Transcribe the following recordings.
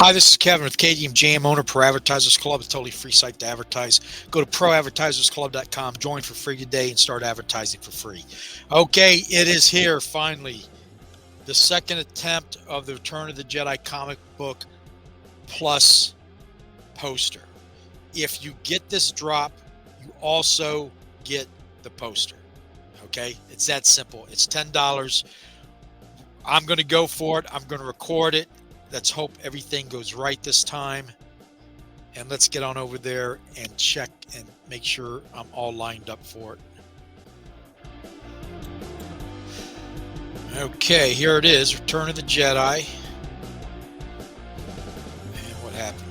Hi, this is Kevin with KGM JAM, owner Pro Advertisers Club. It's a totally free site to advertise. Go to proadvertisersclub.com, join for free today, and start advertising for free. Okay, it is here finally. The second attempt of the Return of the Jedi comic book plus poster. If you get this drop, you also get the poster. Okay, it's that simple. It's $10. I'm going to go for it. I'm going to record it. Let's hope everything goes right this time. And let's get on over there and check and make sure I'm all lined up for it. Okay, here it is, Return of the Jedi. And what happened?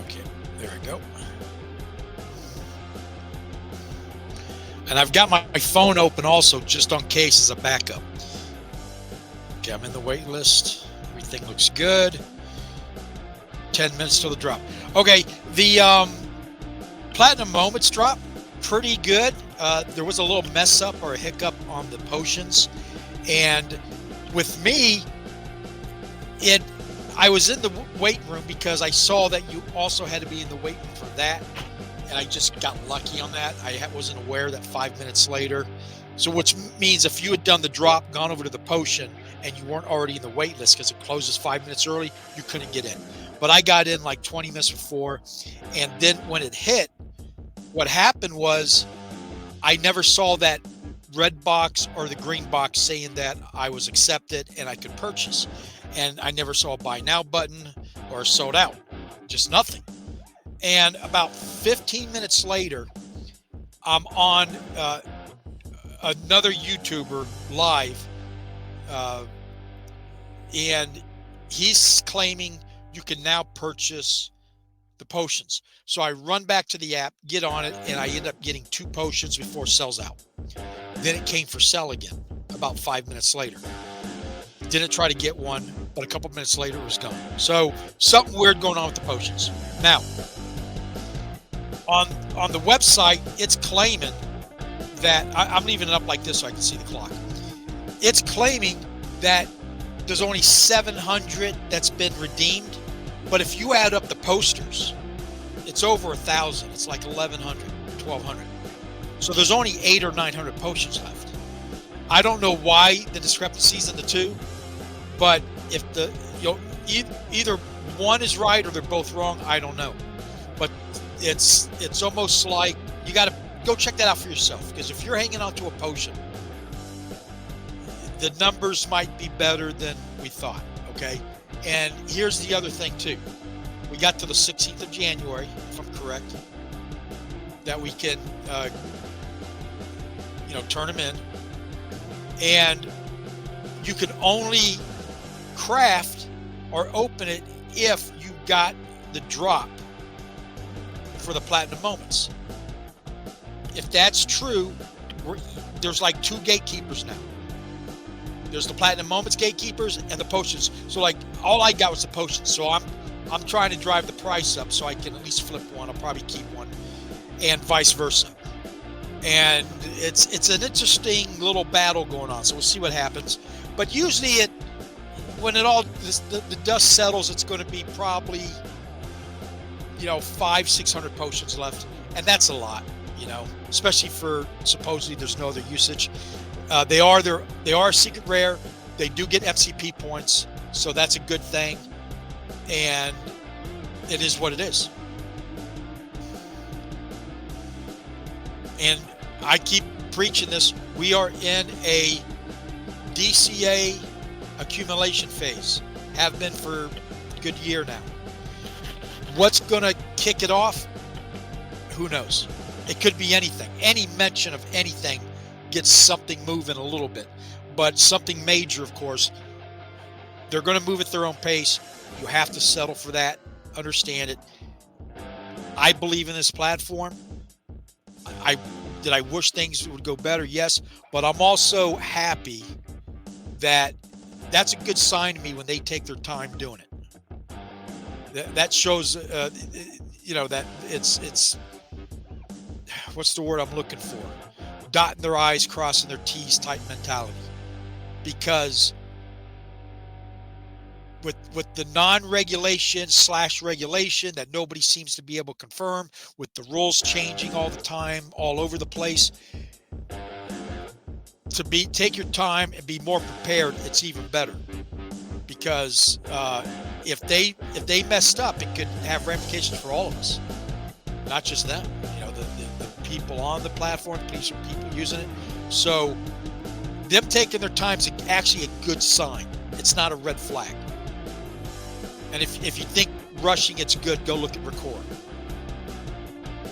Okay, there we go. And I've got my phone open also just in case as a backup. Okay, I'm in the wait list. Everything looks good. 10 minutes till the drop. Okay, the Platinum Moments drop, pretty good. There was a little mess up or a hiccup on the potions. And with me, I was in the waiting room because I saw that you also had to be in the waiting room for that. And I just got lucky on that. I wasn't aware that 5 minutes later. So which means if you had done the drop, gone over to the potion, and you weren't already in the wait list because it closes 5 minutes early, you couldn't get in. But I got in like 20 minutes before. And then when it hit, what happened was I never saw that red box or the green box saying that I was accepted and I could purchase. And I never saw a buy now button or sold out, just nothing. And about 15 minutes later, I'm on another YouTuber live, and he's claiming you can now purchase the potions. So I run back to the app, get on it, and I end up getting 2 potions before it sells out. Then it came for sale again about 5 minutes later. Didn't try to get one, but a couple minutes later it was gone. So something weird going on with the potions. Now, on the website, it's claiming that I'm leaving it up like this so I can see the clock. It's claiming that there's only 700 that's been redeemed, but if you add up the posters, it's over 1,000. It's like 1,100, 1,200. So there's only 800 or 900 potions left. I don't know why the discrepancies in the two, but if either one is right or they're both wrong, I don't know. But it's almost like you got to go check that out for yourself, because if you're hanging on to a potion, the numbers might be better than we thought. Okay, and here's the other thing too. We got to the 16th of January, if I'm correct, that we can turn them in, and you can only craft or open it if you got the drop for the Platinum Moments. If that's true, there's like 2 gatekeepers now. There's the Platinum Moments gatekeepers and the potions. So like all I got was the potions. So I'm trying to drive the price up so I can at least flip one. I'll probably keep one, and vice versa. And it's an interesting little battle going on. So we'll see what happens. But usually when the dust settles, it's going to be probably 500-600 potions left, and that's a lot. Especially for supposedly there's no other usage. They are a secret rare. They do get MCP points, so that's a good thing. And it is what it is. And I keep preaching this. We are in a DCA accumulation phase. Have been for a good year now. What's going to kick it off? Who knows? It could be anything. Any mention of anything gets something moving a little bit. But something major, of course, they're going to move at their own pace. You have to settle for that. Understand it. I believe in this platform. Did I wish things would go better? Yes. But I'm also happy that that's a good sign to me when they take their time doing it. That shows, that it's what's the word I'm looking for? Dotting their I's, crossing their T's type mentality. Because with the non-regulation / regulation that nobody seems to be able to confirm, with the rules changing all the time, all over the place, take your time and be more prepared. It's even better, because if they messed up, it could have ramifications for all of us, not just them. You know, the people on the platform, people using it. So them taking their time is actually a good sign. It's not a red flag. And if you think rushing it's good, go look at Record.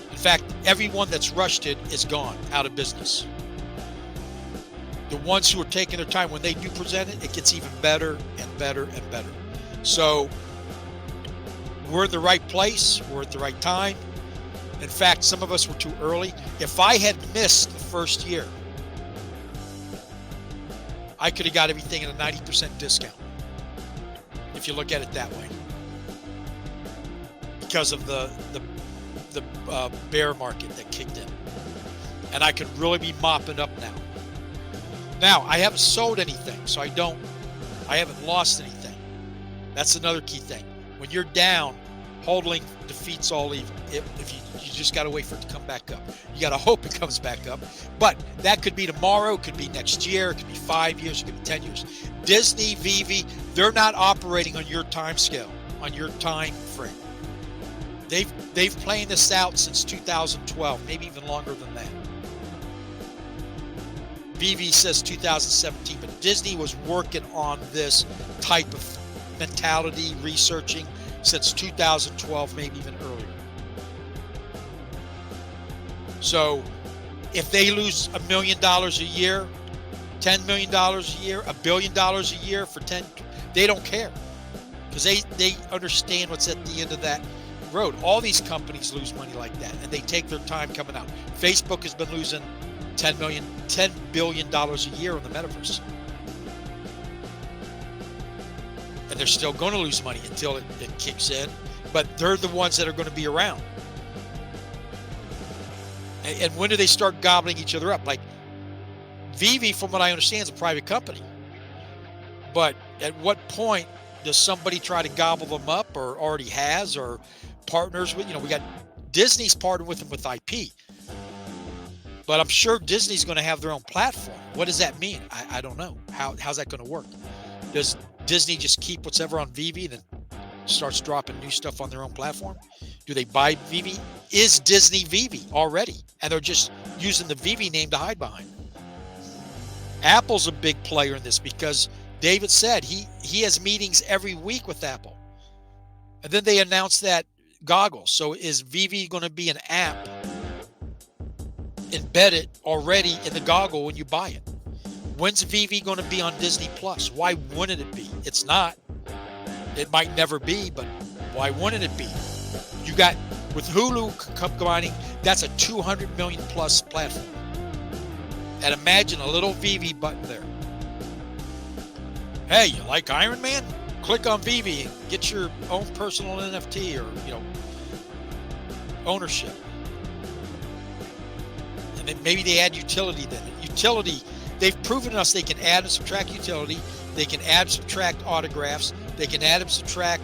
In fact, everyone that's rushed it is gone, out of business. The ones who are taking their time, when they do present it, it gets even better and better and better. So we're in the right place. We're at the right time. In fact, some of us were too early. If I had missed the first year, I could have got everything at a 90% discount, if you look at it that way, because of the bear market that kicked in. And I could really be mopping up now. Now, I haven't sold anything, so I haven't lost anything. That's another key thing. When you're down, holding defeats all evil. If you just got to wait for it to come back up. You got to hope it comes back up. But that could be tomorrow, it could be next year, it could be 5 years, it could be 10 years. Disney, VeVe, they're not operating on your time scale, on your time frame. They've played this out since 2012, maybe even longer than that. VeVe says 2017, but Disney was working on this type of mentality, researching, since 2012, maybe even earlier. So if they lose $1 million a year, $10 million a year, $1 billion a year for 10, they don't care, because they understand what's at the end of that road. All these companies lose money like that, and they take their time coming out. Facebook has been losing $10 billion a year in the metaverse. And they're still going to lose money until it kicks in, but they're the ones that are going to be around. And when do they start gobbling each other up? Like VeVe, from what I understand, is a private company. But at what point does somebody try to gobble them up, or already has, or partners with, we got Disney's partnered with them with IP. But I'm sure Disney's going to have their own platform. What does that mean? I don't know. How's that going to work? Does Disney just keep whatever on VeVe and then starts dropping new stuff on their own platform? Do they buy VeVe? Is Disney VeVe already? And they're just using the VeVe name to hide behind. Apple's a big player in this, because David said he has meetings every week with Apple. And then they announced that goggles. So is VeVe going to be an app embedded already in the goggle when you buy it? When's VeVe going to be on Disney Plus? Why wouldn't it be? It's not. It might never be, but why wouldn't it be? You got, with Hulu combining, that's a 200 million plus platform. And imagine a little VeVe button there. Hey, you like Iron Man? Click on VeVe and get your own personal NFT, or ownership. And then maybe they add utility then. Utility, they've proven us they can add and subtract utility. They can add and subtract autographs. They can add and subtract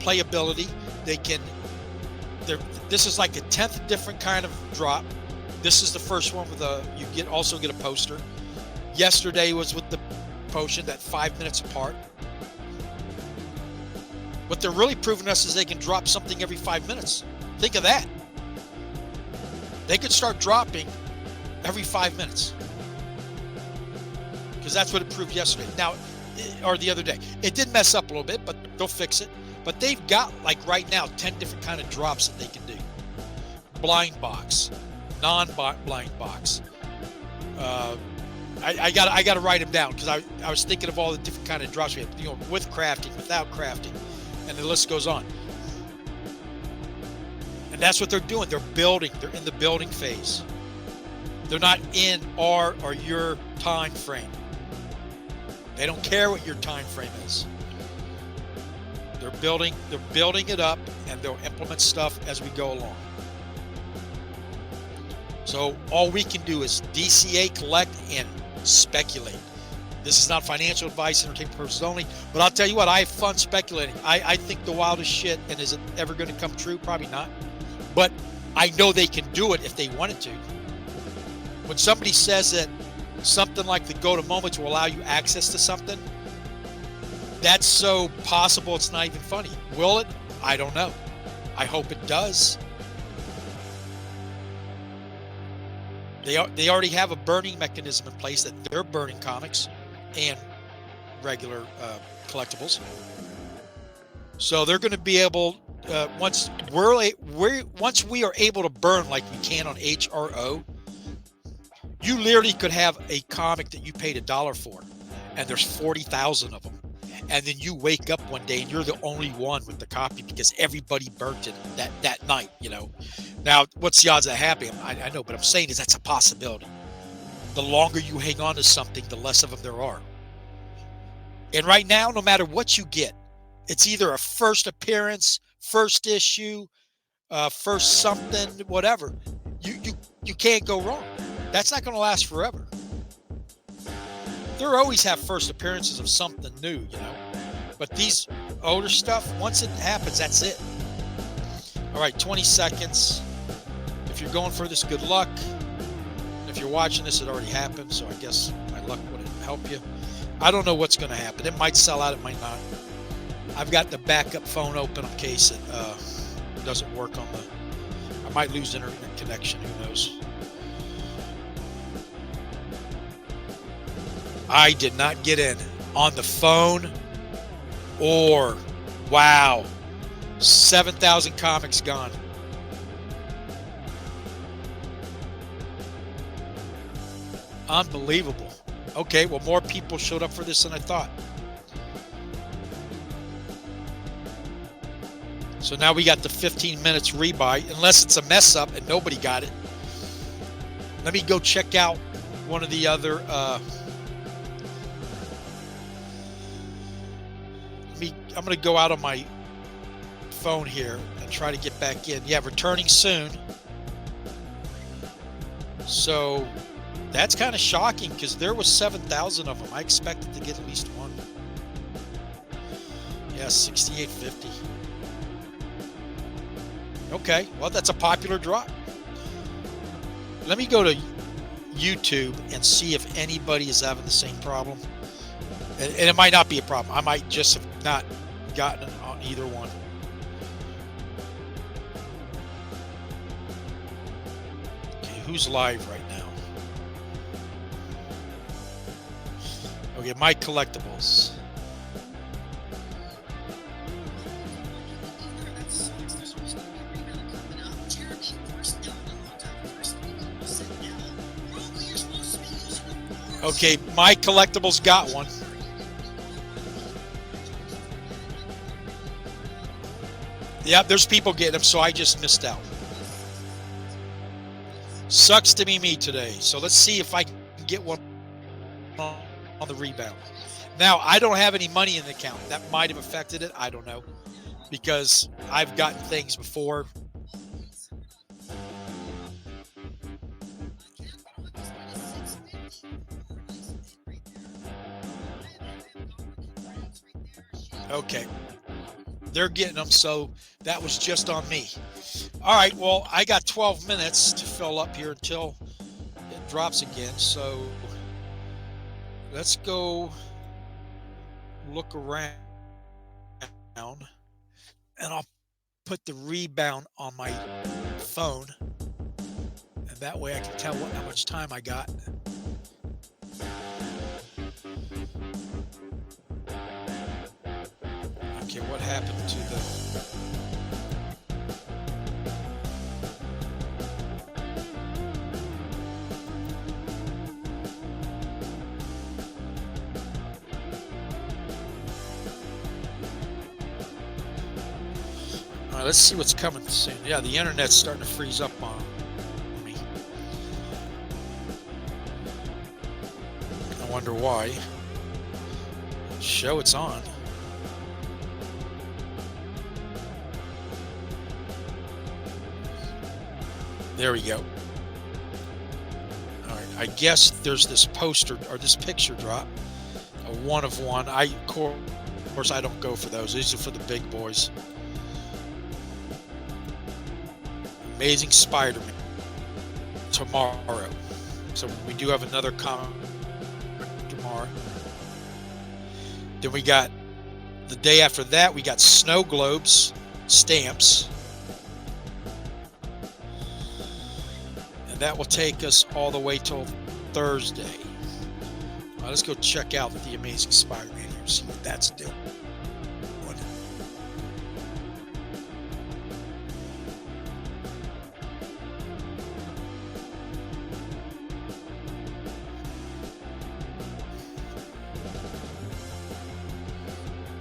playability. This is like a 10th different kind of drop. This is the first one with you also get a poster. Yesterday was with the potion, that 5 minutes apart. What they're really proving us is they can drop something every 5 minutes. Think of that. They could start dropping every 5 minutes, because that's what it proved yesterday. Now, or the other day, it did mess up a little bit, but they'll fix it. But they've got, like right now, 10 different kind of drops that they can do. Blind box, non-blind box. I got to write them down, because I was thinking of all the different kind of drops we have, with crafting, without crafting, and the list goes on. And that's what they're doing. They're building. They're in the building phase. They're not in our or your time frame. They don't care what your time frame is. They're building it up, and they'll implement stuff as we go along. So all we can do is DCA, collect, and speculate. This is not financial advice, entertainment purposes only. But I'll tell you what, I have fun speculating. I think the wildest shit, and is it ever going to come true? Probably not. But I know they can do it if they wanted to. When somebody says that something like the Golem Moments will allow you access to something, that's so possible it's not even funny. Will it? I don't know. I hope it does. They already have a burning mechanism in place that they're burning comics and regular collectibles. So they're going to be able, once we are able to burn like we can on HRO, you literally could have a comic that you paid $1 for, and there's 40,000 of them. And then you wake up one day and you're the only one with the copy because everybody burnt it that night, you know. Now, what's the odds of that happening? I know, but I'm saying is that's a possibility. The longer you hang on to something, the less of them there are. And right now, no matter what you get, it's either a first appearance, first issue, first something, whatever. You can't go wrong. That's not going to last forever. There always have first appearances of something new, you know. But these older stuff, once it happens, that's it. All right, 20 seconds. If you're going for this, good luck. If you're watching this, it already happened, so I guess my luck wouldn't help you. I don't know what's going to happen. It might sell out, it might not. I've got the backup phone open in case it doesn't work on the... I might lose internet connection, who knows. I did not get in on the phone or... Wow. 7,000 comics gone. Unbelievable. Okay, well, more people showed up for this than I thought. So now we got the 15 minutes rebuy, unless it's a mess up and nobody got it. Let me go check out one of the other... I'm going to go out on my phone here and try to get back in. Yeah, returning soon. So that's kind of shocking because there was 7,000 of them. I expected to get at least one. Yeah, 68.50. Okay, well, that's a popular drop. Let me go to YouTube and see if anybody is having the same problem. And it might not be a problem. I might just have not gotten it on either one. Okay, who's live right now? Okay, my collectibles. Okay, my collectibles got one. Yeah, there's people getting them, so I just missed out. Sucks to be me today. So let's see if I can get one on the rebound. Now, I don't have any money in the account. That might have affected it. I don't know. Because I've gotten things before. Okay. They're getting them, so that was just on me. All right, well, I got 12 minutes to fill up here until it drops again. So let's go look around, and I'll put the rebound on my phone, and that way I can tell how much time I got. Okay, what happened to the... All right, let's see what's coming soon. Yeah, the internet's starting to freeze up on me. I wonder why. Show it's on. There we go. All right, I guess there's this poster or this picture drop. a 1 of 1. Of course, I don't go for those. These are for the big boys. Amazing Spider-Man tomorrow. So we do have another comic tomorrow. Then we got the day after that, we got snow globes, stamps. And that will take us all the way till Thursday. Let's go check out the Amazing Spider-Man here and see what that's doing.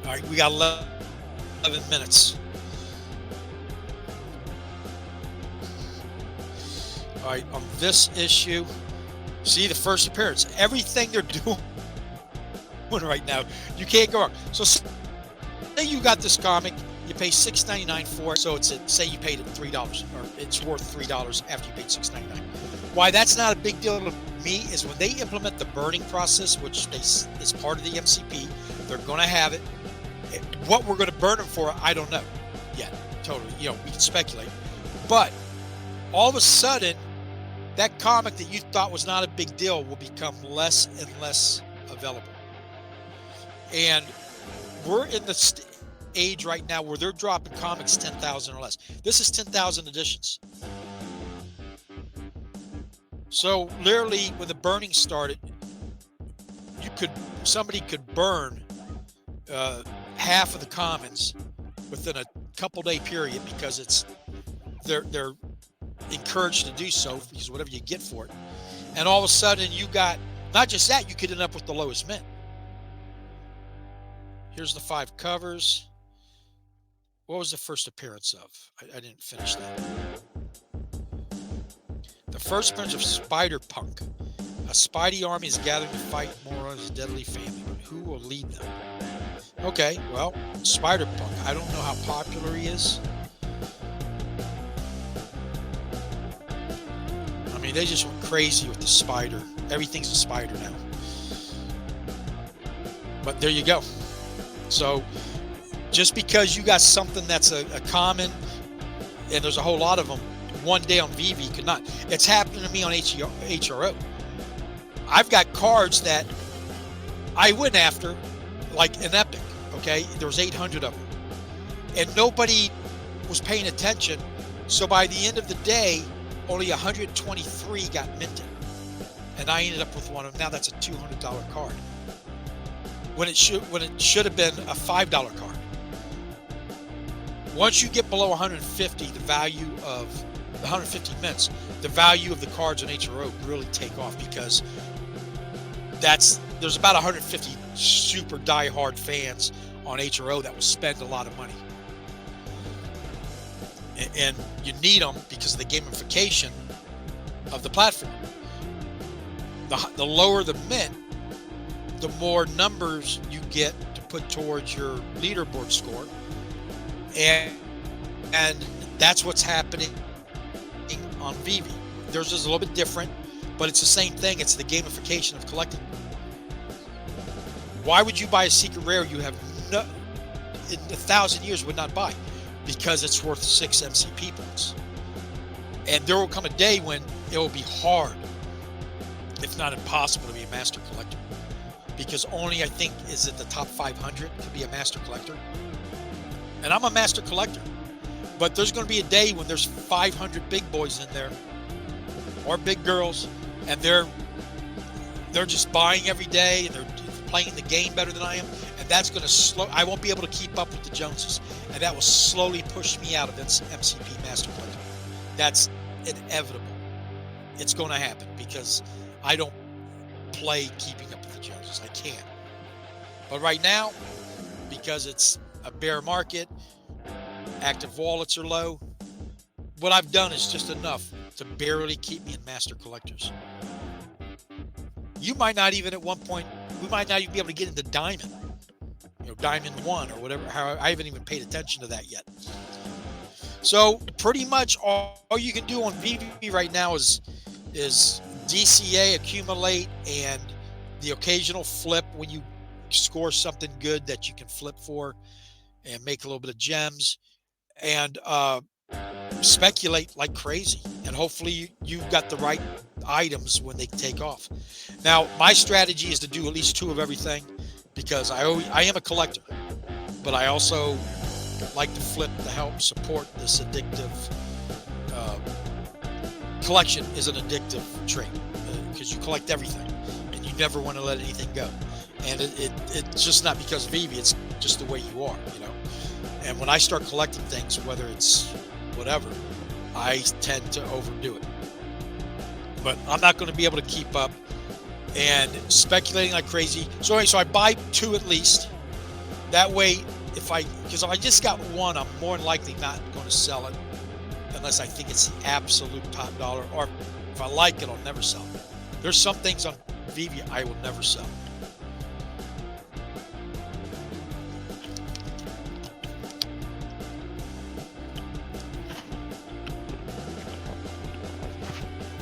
All right, we got 11 minutes. All right, on this issue, see the first appearance. Everything they're doing right now, you can't go wrong. So say you got this comic, you pay $6.99 for it. So it's say you paid it $3, or it's worth $3 after you paid $6.99. Why that's not a big deal to me is when they implement the burning process, which is part of the MCP, they're going to have it. What we're going to burn them for, I don't know yet. Totally, we can speculate. But all of a sudden, that comic that you thought was not a big deal will become less and less available. And we're in the age right now where they're dropping comics 10,000 or less. This is 10,000 editions. So literally, when the burning started, somebody could burn half of the commons within a couple-day period because they're encouraged to do so because whatever you get for it. And all of a sudden you got, not just that, you could end up with the lowest mint. Here's the 5 covers. What was the first appearance of? I didn't finish that. The first appearance of Spider-Punk. A Spidey army is gathering to fight Moron's deadly family, but who will lead them? Okay, well, Spider-Punk. I don't know how popular he is. I mean, they just went crazy with the spider. Everything's a spider now. But there you go. So, just because you got something that's a common, and there's a whole lot of them, one day on VeVe could not. It's happening to me on HRO. I've got cards that I went after, like an Epic, okay? There was 800 of them. And nobody was paying attention. So by the end of the day, only 123 got minted. And I ended up with one of them. Now that's a $200 card. When it should have been a $5 card. Once you get below 150, the value of the 150 mints, the value of the cards on HRO really take off because there's about 150 super die-hard fans on HRO that will spend a lot of money. And you need them because of the gamification of the platform. The lower the mint, the more numbers you get to put towards your leaderboard score. And that's what's happening on VeVe. Theirs is a little bit different, but it's the same thing. It's the gamification of collecting. Why would you buy a secret rare you have in 1,000 years would not buy? Because it's worth 6 MCP points. And there will come a day when it will be hard, if not impossible, to be a master collector. Because only, I think, is it the top 500 to be a master collector. And I'm a master collector. But there's going to be a day when there's 500 big boys in there, or big girls, and they're just buying every day, and they're playing the game better than I am. And that's going to I won't be able to keep up with the Joneses. And that will slowly push me out of MCP Master Collector. That's inevitable. It's going to happen because I don't play keeping up with the Joneses. I can't. But right now, because it's a bear market, active wallets are low, what I've done is just enough to barely keep me in Master Collectors. You might not even at one point, we might not even be able to get into Diamond. Diamond 1 or whatever. I haven't even paid attention to that yet. So pretty much all you can do on VeVe right now is DCA, accumulate, and the occasional flip when you score something good that you can flip for and make a little bit of gems, and speculate like crazy. And hopefully you've got the right items when they take off. Now, my strategy is to do at least 2 of everything, because I am a collector, but I also like to flip to help support this addictive collection. Is an addictive trait, because you collect everything and you never want to let anything go. And it's just not because of VeVe, it's just the way you are, you know. And when I start collecting things, whether it's whatever, I tend to overdo it. But I'm not going to be able to keep up and speculating like crazy. So anyway, so I buy 2 at least. That way, because if I just got 1, I'm more than likely not going to sell it unless I think it's the absolute top dollar, or if I like it, I'll never sell it. There's some things on VeVe I will never sell.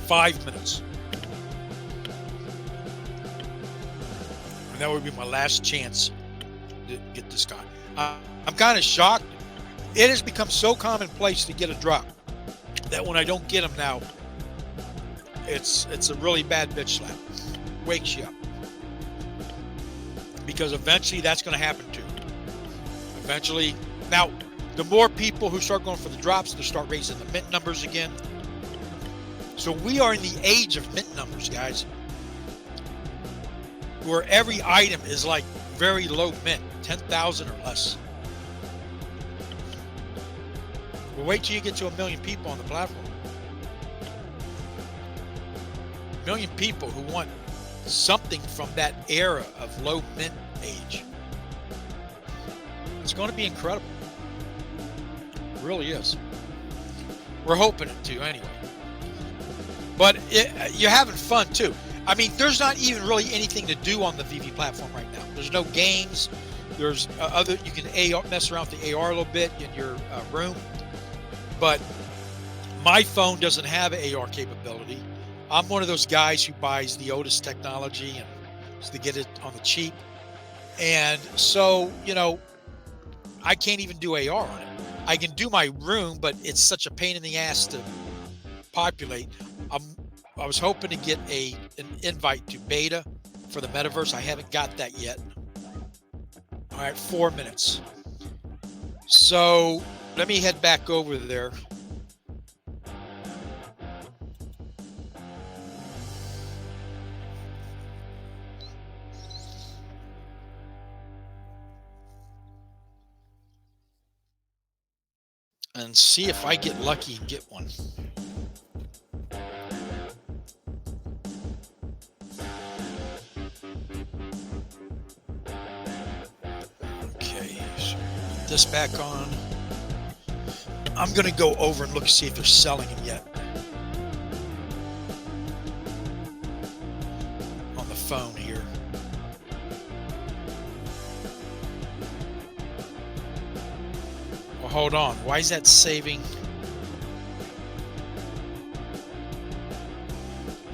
Five minutes. And that would be my last chance to get this guy. I'm kind of shocked. It has become so commonplace to get a drop that when I don't get them now, it's a really bad bitch slap. Wakes you up. Because eventually that's going to happen too. Eventually. Now, the more people who start going for the drops, they start raising the mint numbers again. So we are in the age of mint numbers, guys, where every item is like very low mint, 10,000 or less. But wait till you get to 1 million people on the platform. 1 million people who want something from that era of low mint age. It's going to be incredible. It really is. We're hoping it to anyway. But you're having fun too. I mean, there's not even really anything to do on the VeVe platform right now. There's no games. There's you can mess around with the AR a little bit in your room. But my phone doesn't have AR capability. I'm one of those guys who buys the Otis technology and to get it on the cheap. And so, you know, I can't even do AR on it. I can do my room, but it's such a pain in the ass to populate. I was hoping to get an invite to beta for the metaverse. I haven't got that yet. All right, 4 minutes. So let me head back over there. And see if I get lucky and get one. This back on. I'm going to go over and look see if they're selling them yet on the phone here. Well, hold on. Why is that saving?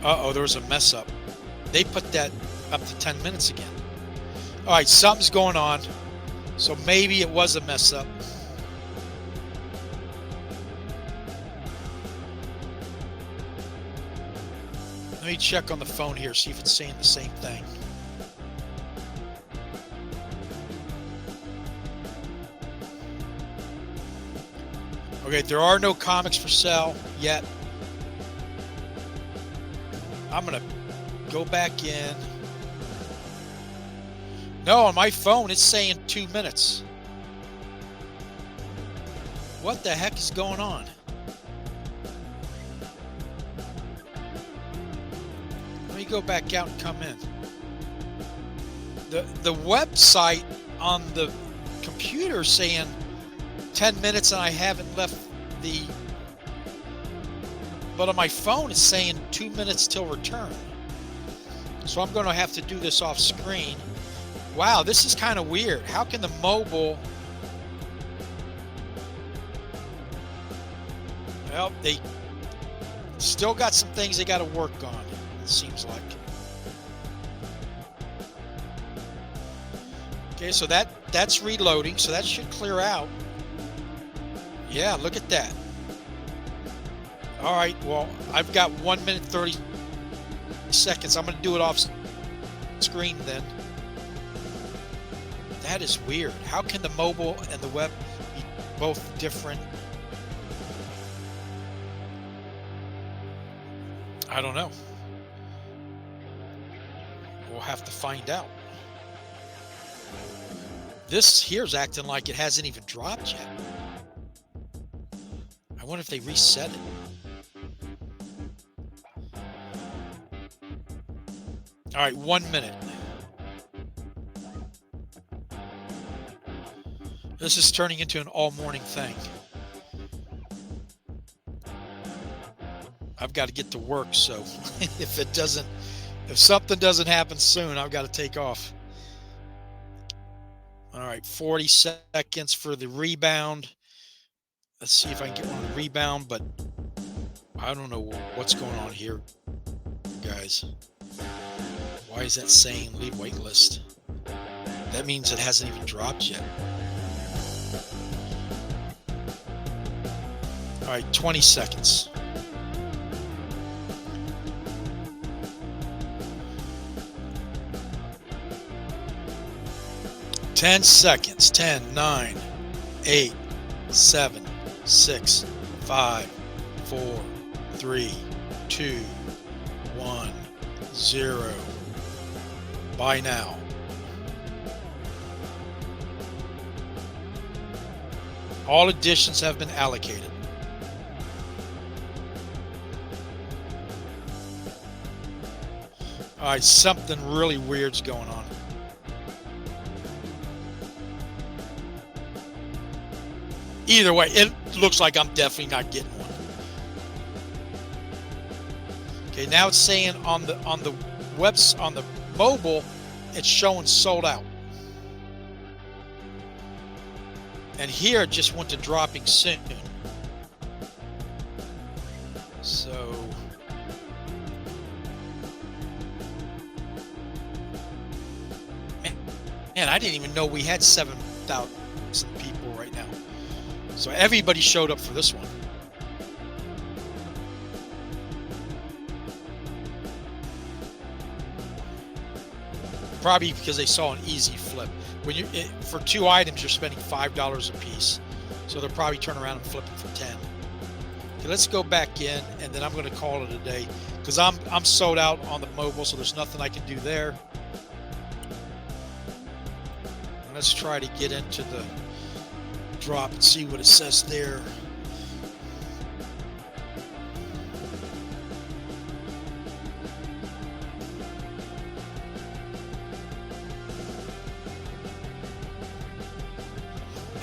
Uh-oh, there was a mess up. They put that up to 10 minutes again. All right, something's going on. So maybe it was a mess up. Let me check on the phone here, see if it's saying the same thing. Okay, there are no comics for sale yet. I'm going to go back in. No, on my phone, it's saying 2 minutes. What the heck is going on? Let me go back out and come in. The website on the computer is saying 10 minutes and I haven't left the... But on my phone, it's saying 2 minutes till return. So I'm going to have to do this off screen. Wow, this is kind of weird. How can the mobile... Well, they still got some things they got to work on, it seems like. Okay, so that's reloading, so that should clear out. Yeah, look at that. All right, well, I've got 1 minute 30 seconds. I'm going to do it off screen then. That is weird. How can the mobile and the web be both different? I don't know. We'll have to find out. This here's acting like it hasn't even dropped yet. I wonder if they reset it. All right, 1 minute. This is turning into an all-morning thing. I've got to get to work, so if something doesn't happen soon, I've got to take off. All right, 40 seconds for the rebound. Let's see if I can get one on the rebound, but I don't know what's going on here, guys. Why is that saying leave waitlist? That means it hasn't even dropped yet. All right, 20 seconds. Ten seconds. 10, 9, 8, 7, 6, 5, 4, 3, 2, 1, 0. Buy now. All editions have been allocated. All right, something really weird's going on. Either way, it looks like I'm definitely not getting one. Okay, now it's saying on the mobile, it's showing sold out. And here it just went to dropping soon. So man, I didn't even know we had 7,000 people right now. So everybody showed up for this one. Probably because they saw an easy flip. When for 2 items, you're spending $5 a piece. So they'll probably turn around and flip it for 10. Okay, let's go back in, and then I'm going to call it a day because I'm sold out on the mobile, so there's nothing I can do there. And let's try to get into the drop and see what it says there.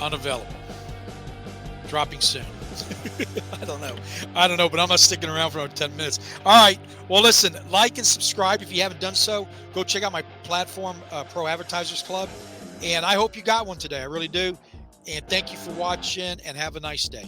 Unavailable. Dropping soon. I don't know, but I'm not sticking around for another 10 minutes. All right. Well, listen, like and subscribe if you haven't done so. Go check out my platform, Pro Advertisers Club. And I hope you got one today. I really do. And thank you for watching, and have a nice day.